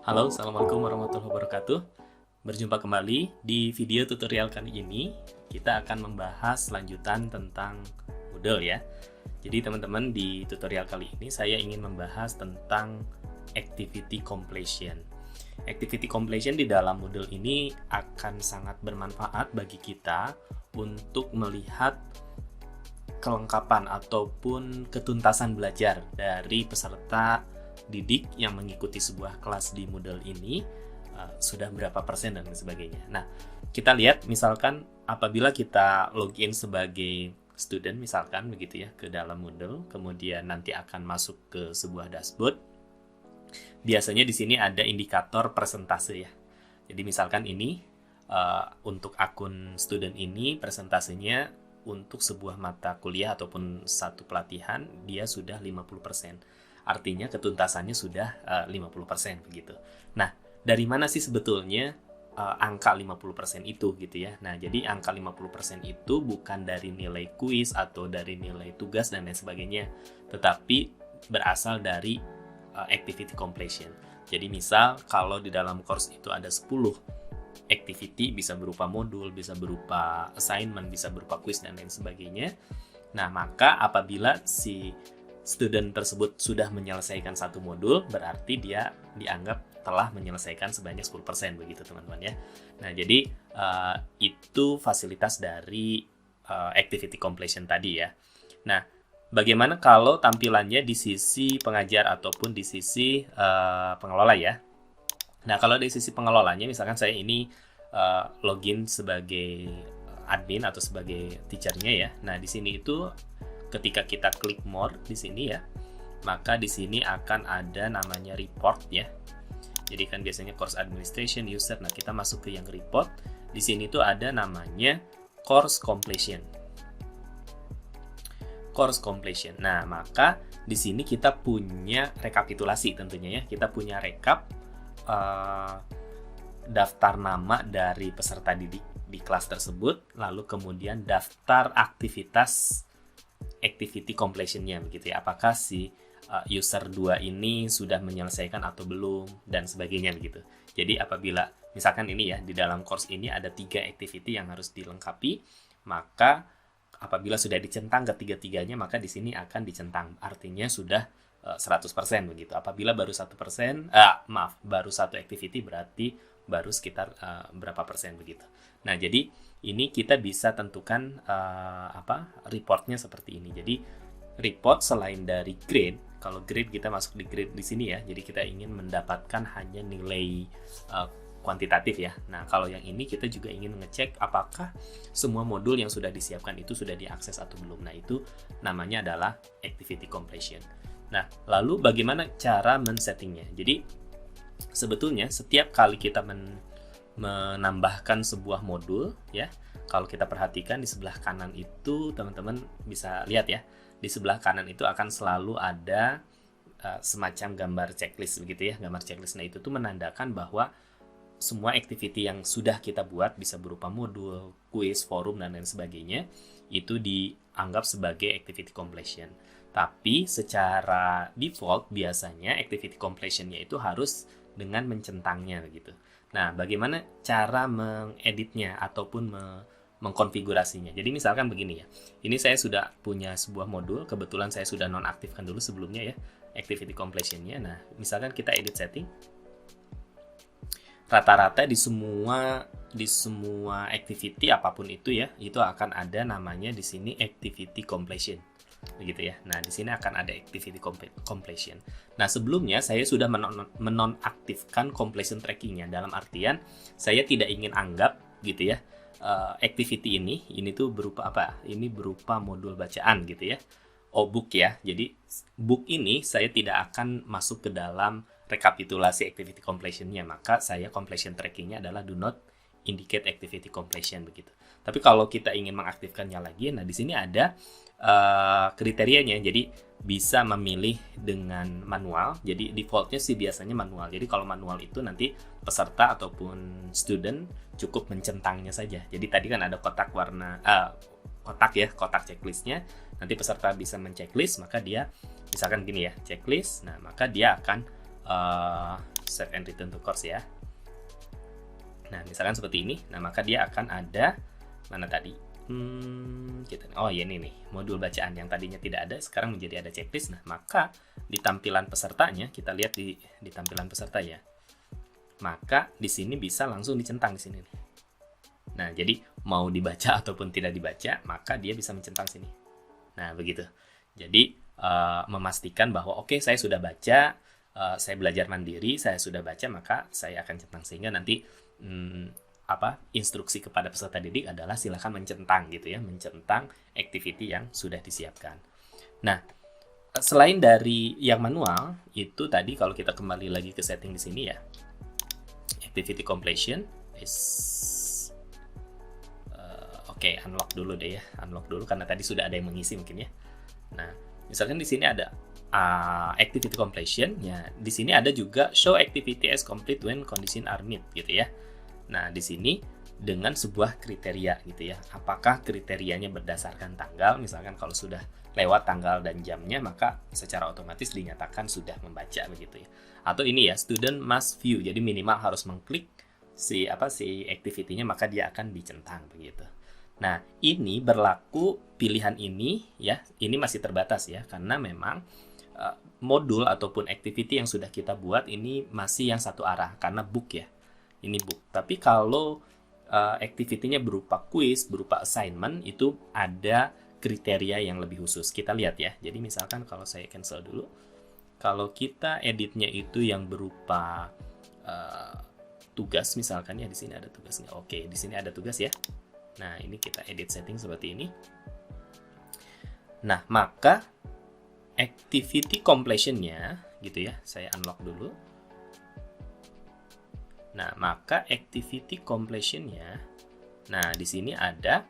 Halo, Assalamualaikum warahmatullahi wabarakatuh. Berjumpa kembali di video tutorial kali ini. Kita akan membahas lanjutan tentang Moodle ya. Jadi teman-teman, di tutorial kali ini saya ingin membahas tentang activity completion. Activity completion di dalam Moodle ini akan sangat bermanfaat bagi kita untuk melihat kelengkapan ataupun ketuntasan belajar dari peserta didik yang mengikuti sebuah kelas di Moodle ini sudah berapa persen dan sebagainya. Nah, kita lihat misalkan apabila kita login sebagai student misalkan begitu ya ke dalam Moodle, kemudian nanti akan masuk ke sebuah dashboard. Biasanya di sini ada indikator persentase ya. Jadi misalkan ini untuk akun student ini presentasenya untuk sebuah mata kuliah ataupun satu pelatihan dia sudah 50%. Artinya ketuntasannya sudah 50% begitu. Nah, dari mana sih sebetulnya angka 50% itu gitu ya. Nah, jadi angka 50% itu bukan dari nilai kuis atau dari nilai tugas dan lain sebagainya, tetapi berasal dari activity completion. Jadi misal kalau di dalam course itu ada 10 activity, bisa berupa modul, bisa berupa assignment, bisa berupa kuis dan lain sebagainya. Nah, maka apabila si student tersebut sudah menyelesaikan satu modul, berarti dia dianggap telah menyelesaikan sebanyak 10% begitu teman-teman ya. Nah, jadi itu fasilitas dari activity completion tadi ya. Nah, bagaimana kalau tampilannya di sisi pengajar ataupun di sisi pengelola ya? Nah, kalau dari sisi pengelolanya, misalkan saya ini login sebagai admin atau sebagai teachernya ya. Nah, di sini itu ketika kita klik more di sini ya, maka di sini akan ada namanya report ya. Jadi kan biasanya course administration, user. Nah, kita masuk ke yang report. Di sini tuh ada namanya course completion. Course completion. Nah, maka di sini kita punya rekapitulasi tentunya ya. Kita punya rekap daftar nama dari peserta didik di kelas tersebut, lalu kemudian daftar aktivitas activity completion-nya begitu ya. Apakah si user 2 ini sudah menyelesaikan atau belum dan sebagainya begitu. Jadi apabila misalkan ini ya di dalam course ini ada 3 activity yang harus dilengkapi, maka apabila sudah dicentang ketiga-tiganya maka di sini akan dicentang. Artinya sudah 100% begitu. Apabila baru 1%, baru satu activity berarti baru sekitar berapa persen begitu. Nah, jadi ini kita bisa tentukan reportnya seperti ini. Jadi report selain dari grade, kalau grade kita masuk di grade di sini ya. Jadi kita ingin mendapatkan hanya nilai kuantitatif ya. Nah, kalau yang ini kita juga ingin ngecek apakah semua modul yang sudah disiapkan itu sudah diakses atau belum. Nah, itu namanya adalah activity completion. Nah, lalu bagaimana cara men-settingnya? Jadi sebetulnya setiap kali kita menambahkan sebuah modul ya, kalau kita perhatikan di sebelah kanan itu teman-teman bisa lihat ya, di sebelah kanan itu akan selalu ada semacam gambar checklist begitu ya, gambar checklist. Nah, itu tuh menandakan bahwa semua activity yang sudah kita buat bisa berupa modul, kuis, forum dan lain sebagainya itu dianggap sebagai activity completion. Tapi secara default biasanya activity completion-nya itu harus dengan mencentangnya begitu. Nah, bagaimana cara mengeditnya ataupun mengkonfigurasinya? Jadi misalkan begini ya. Ini saya sudah punya sebuah modul, kebetulan saya sudah nonaktifkan dulu sebelumnya ya activity completion-nya. Nah, misalkan kita edit setting. Rata-rata di semua activity apapun itu ya, itu akan ada namanya di sini activity completion. Begitu ya. Nah, di sini akan ada activity completion. Nah, sebelumnya saya sudah menonaktifkan completion tracking-nya, dalam artian saya tidak ingin anggap gitu ya. Activity ini tuh berupa apa? Ini berupa modul bacaan gitu ya. Book ya. Jadi book ini saya tidak akan masuk ke dalam rekapitulasi activity completion-nya, maka saya completion tracking-nya adalah do not indicate activity completion begitu. Tapi kalau kita ingin mengaktifkannya lagi, nah di sini ada kriterianya. Jadi bisa memilih dengan manual. Jadi defaultnya sih biasanya manual. Jadi kalau manual itu nanti peserta ataupun student cukup mencentangnya saja. Jadi tadi kan ada kotak warna kotak checklistnya. Nanti peserta bisa menceklis, maka dia misalkan gini ya, checklist. Nah, maka dia akan save and return to course ya. Nah, misalkan seperti ini, nah maka dia akan ada, mana tadi? Oh ya, ini nih, modul bacaan yang tadinya tidak ada, sekarang menjadi ada checklist. Nah, maka di tampilan pesertanya, kita lihat di tampilan peserta ya, maka di sini bisa langsung dicentang di sini nih. Nah, jadi mau dibaca ataupun tidak dibaca, maka dia bisa mencentang sini. Nah, begitu. Jadi, memastikan bahwa oke, saya sudah baca, saya belajar mandiri, saya sudah baca, maka saya akan centang. Sehingga nanti instruksi kepada peserta didik adalah silakan mencentang gitu ya, mencentang activity yang sudah disiapkan. Nah, selain dari yang manual, itu tadi kalau kita kembali lagi ke setting di sini ya, activity completion is Oke, unlock dulu deh ya, unlock dulu karena tadi sudah ada yang mengisi mungkin ya. Nah, misalkan di sini ada activity completion, ya di sini ada juga show activity as complete when condition are met gitu ya. Nah, di sini dengan sebuah kriteria gitu ya. Apakah kriterianya berdasarkan tanggal? Misalkan kalau sudah lewat tanggal dan jamnya, maka secara otomatis dinyatakan sudah membaca begitu ya. Atau ini ya, student must view. Jadi minimal harus mengklik si activity-nya, maka dia akan dicentang begitu. Nah, ini berlaku pilihan ini ya, ini masih terbatas ya, karena memang modul ataupun activity yang sudah kita buat ini masih yang satu arah, karena book ya, ini book. Tapi kalau activity-nya berupa quiz, berupa assignment, itu ada kriteria yang lebih khusus. Kita lihat ya, jadi misalkan kalau saya cancel dulu, kalau kita editnya itu yang berupa tugas, misalkan ya di sini ada tugasnya. Oke, di sini ada tugas ya. Nah, ini kita edit setting seperti ini. Nah, maka activity completion-nya gitu ya, saya unlock dulu. Nah, maka activity completion-nya, nah di sini ada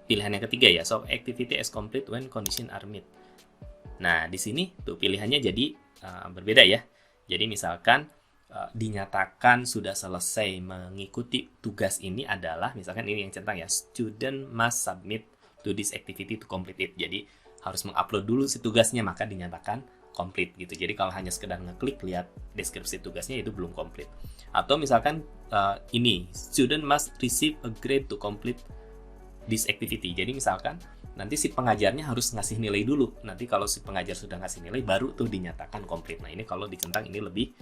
pilihan yang ketiga ya, so activity is complete when condition are met. Nah, di sini tuh pilihannya jadi berbeda ya. Jadi misalkan dinyatakan sudah selesai mengikuti tugas ini adalah, misalkan ini yang centang ya, student must submit to this activity to complete it. Jadi harus mengupload dulu si tugasnya, maka dinyatakan complete gitu. Jadi kalau hanya sekedar ngeklik lihat deskripsi tugasnya itu belum complete. Atau misalkan ini student must receive a grade to complete this activity. Jadi misalkan nanti si pengajarnya harus ngasih nilai dulu. Nanti kalau si pengajar sudah ngasih nilai, baru tuh dinyatakan complete. Nah, ini kalau dicentang ini lebih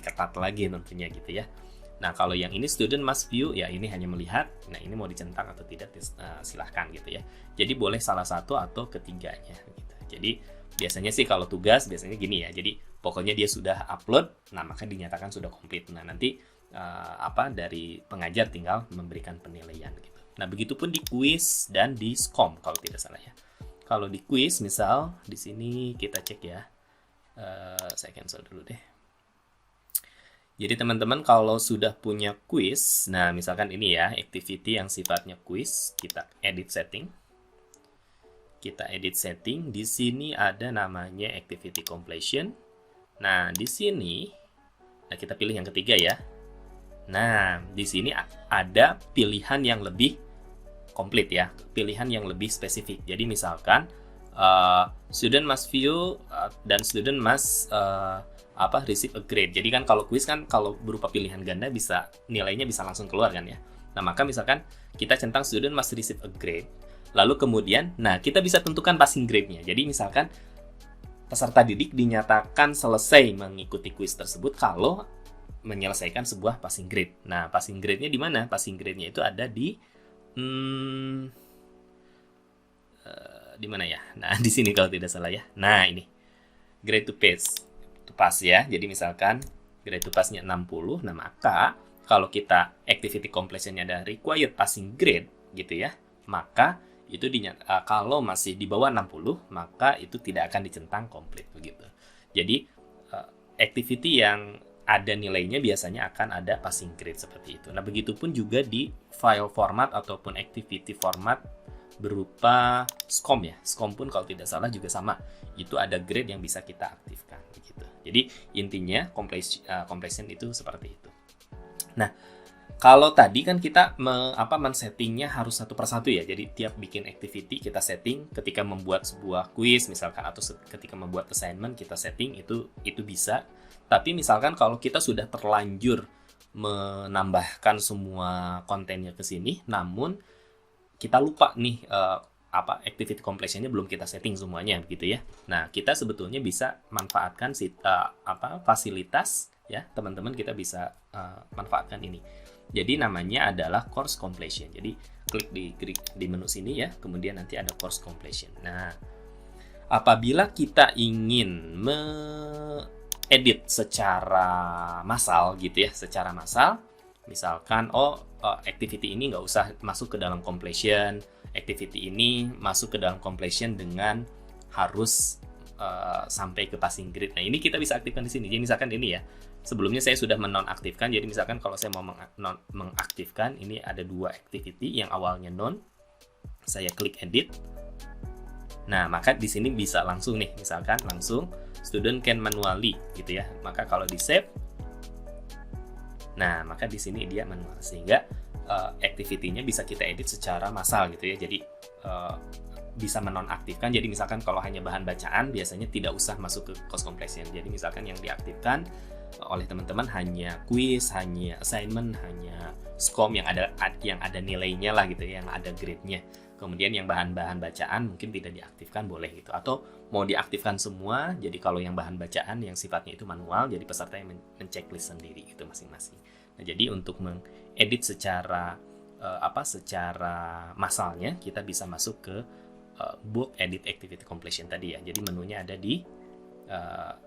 ketat lagi tentunya gitu ya. Nah, kalau yang ini student must view, ya ini hanya melihat. Nah, ini mau dicentang atau tidak silahkan gitu ya. Jadi boleh salah satu atau ketiganya gitu. Jadi biasanya sih kalau tugas biasanya gini ya. Jadi pokoknya dia sudah upload, nah maka dinyatakan sudah complete. Nah, nanti dari pengajar tinggal memberikan penilaian gitu. Nah, begitupun di quiz dan di SCOM kalau tidak salah ya. Kalau di quiz misal di sini kita cek ya. Saya cancel dulu deh. Jadi teman-teman kalau sudah punya quiz, nah misalkan ini ya, activity yang sifatnya quiz, kita edit setting. Kita edit setting, di sini ada namanya activity completion. Nah, di sini nah kita pilih yang ketiga ya. Nah, di sini ada pilihan yang lebih komplit ya, pilihan yang lebih spesifik. Jadi misalkan student must view dan student must receive a grade. Jadi kan kalau quiz kan kalau berupa pilihan ganda bisa nilainya bisa langsung keluar kan ya. Nah, maka misalkan kita centang student must receive a grade. Lalu kemudian, nah kita bisa tentukan passing grade-nya. Jadi misalkan peserta didik dinyatakan selesai mengikuti quiz tersebut kalau menyelesaikan sebuah passing grade. Nah, passing grade-nya di mana? Passing grade-nya itu ada di di mana ya? Nah, di sini kalau tidak salah ya. Nah, ini grade to pass ya. Jadi misalkan grade to pass-nya 60, nah maka kalau kita activity completion-nya ada required passing grade gitu ya, maka itu kalau masih di bawah 60, maka itu tidak akan dicentang complete begitu. Jadi activity yang ada nilainya biasanya akan ada passing grade seperti itu. Nah, begitupun juga di file format ataupun activity format berupa SCOM ya. SCOM pun kalau tidak salah juga sama. Itu ada grade yang bisa kita aktifkan begitu. Jadi intinya completion itu seperti itu. Nah, kalau tadi kan kita men-settingnya harus satu persatu ya. Jadi tiap bikin activity kita setting, ketika membuat sebuah quiz misalkan atau ketika membuat assignment kita setting itu bisa. Tapi misalkan kalau kita sudah terlanjur menambahkan semua kontennya ke sini, namun kita lupa nih activity completion-nya belum kita setting semuanya gitu ya. Nah, kita sebetulnya bisa manfaatkan fasilitas ya, teman-teman, kita bisa manfaatkan ini. Jadi namanya adalah course completion. Jadi klik di menu sini ya, kemudian nanti ada course completion. Nah, apabila kita ingin edit secara massal gitu ya, secara massal, misalkan activity ini nggak usah masuk ke dalam completion, activity ini masuk ke dalam completion dengan harus sampai ke passing grade. Nah, ini kita bisa aktifkan di sini. Jadi misalkan ini ya, sebelumnya saya sudah menonaktifkan. Jadi misalkan kalau saya mau mengaktifkan, ini ada 2 activity yang awalnya non, saya klik edit. Nah, maka di sini bisa langsung nih, misalkan langsung student can manually gitu ya. Maka kalau di save, nah maka di sini dia manual, sehingga activity-nya bisa kita edit secara massal gitu ya. Jadi bisa menonaktifkan. Jadi misalkan kalau hanya bahan bacaan, biasanya tidak usah masuk ke course completion. Jadi misalkan yang diaktifkan oleh teman-teman hanya quiz, hanya assignment, hanya SCOM yang ada nilainya lah gitu ya, yang ada grade-nya. Kemudian yang bahan-bahan bacaan mungkin tidak diaktifkan, boleh gitu. Atau mau diaktifkan semua, jadi kalau yang bahan bacaan yang sifatnya itu manual, jadi peserta yang menceklis sendiri gitu masing-masing. Nah, jadi untuk mengedit secara secara massalnya, kita bisa masuk ke book edit activity completion tadi ya. Jadi menunya ada di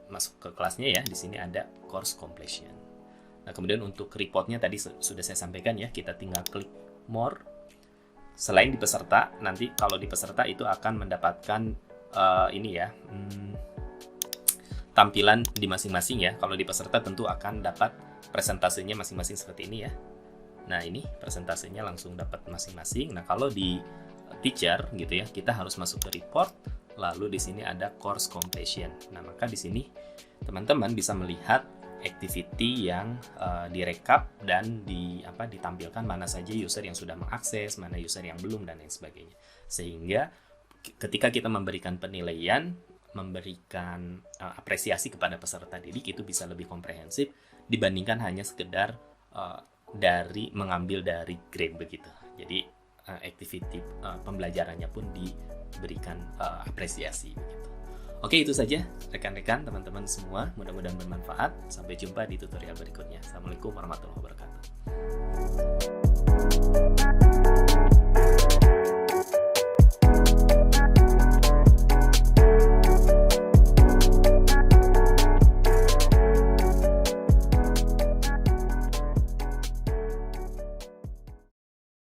masuk ke kelasnya ya. Di sini ada course completion. Nah, kemudian untuk reportnya tadi sudah saya sampaikan ya, kita tinggal klik more. Selain di peserta, nanti kalau di peserta itu akan mendapatkan ini ya, tampilan di masing-masing ya. Kalau di peserta tentu akan dapat presentasenya masing-masing seperti ini ya. Nah, ini presentasenya langsung dapat masing-masing. Nah, kalau di teacher gitu ya, kita harus masuk ke report, lalu di sini ada course completion. Nah, maka di sini teman-teman bisa melihat activity yang direkap dan ditampilkan mana saja user yang sudah mengakses, mana user yang belum, dan lain sebagainya. Sehingga ketika kita memberikan penilaian, memberikan apresiasi kepada peserta didik, itu bisa lebih komprehensif dibandingkan hanya sekedar mengambil dari grade begitu. Jadi activity pembelajarannya pun diberikan apresiasi begitu. Oke, itu saja rekan-rekan, teman-teman semua. Mudah-mudahan bermanfaat. Sampai jumpa di tutorial berikutnya. Assalamualaikum warahmatullahi wabarakatuh.